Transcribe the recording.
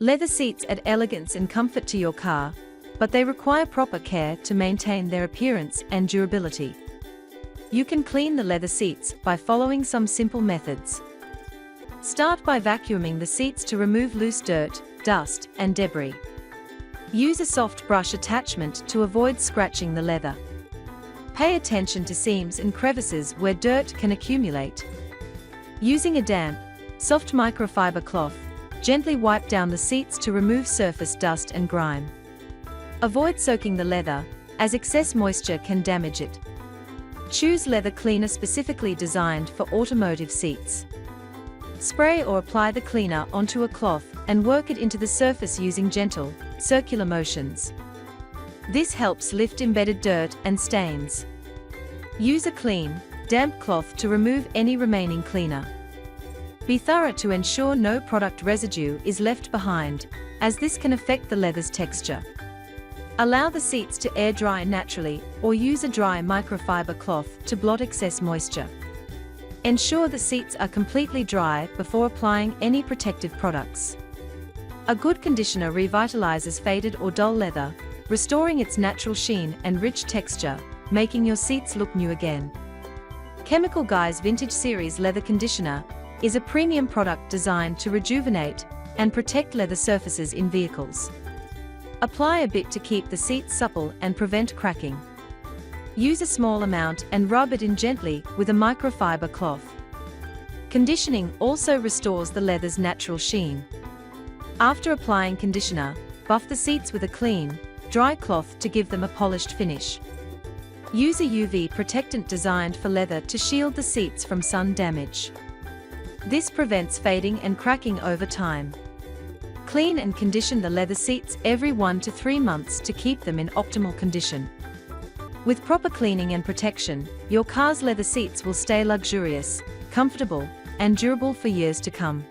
Leather seats add elegance and comfort to your car, but they require proper care to maintain their appearance and durability. You can clean the leather seats by following some simple methods. Start by vacuuming the seats to remove loose dirt, dust, and debris. Use a soft brush attachment to avoid scratching the leather. Pay attention to seams and crevices where dirt can accumulate. Using a damp, soft microfiber cloth, gently wipe down the seats to remove surface dust and grime. Avoid soaking the leather, as excess moisture can damage it. Choose leather cleaner specifically designed for automotive seats. Spray or apply the cleaner onto a cloth and work it into the surface using gentle, circular motions. This helps lift embedded dirt and stains. Use a clean, damp cloth to remove any remaining cleaner. Be thorough to ensure no product residue is left behind, as this can affect the leather's texture. Allow the seats to air dry naturally or use a dry microfiber cloth to blot excess moisture. Ensure the seats are completely dry before applying any protective products. A good conditioner revitalizes faded or dull leather, restoring its natural sheen and rich texture, making your seats look new again. Chemical Guys Vintage Series Leather Conditioner is a premium product designed to rejuvenate and protect leather surfaces in vehicles. Apply a bit to keep the seats supple and prevent cracking. Use a small amount and rub it in gently with a microfiber cloth. Conditioning also restores the leather's natural sheen. After applying conditioner, buff the seats with a clean, dry cloth to give them a polished finish. Use a UV protectant designed for leather to shield the seats from sun damage. This prevents fading and cracking over time. Clean and condition the leather seats every 1 to 3 months to keep them in optimal condition. With proper cleaning and protection, your car's leather seats will stay luxurious, comfortable, and durable for years to come.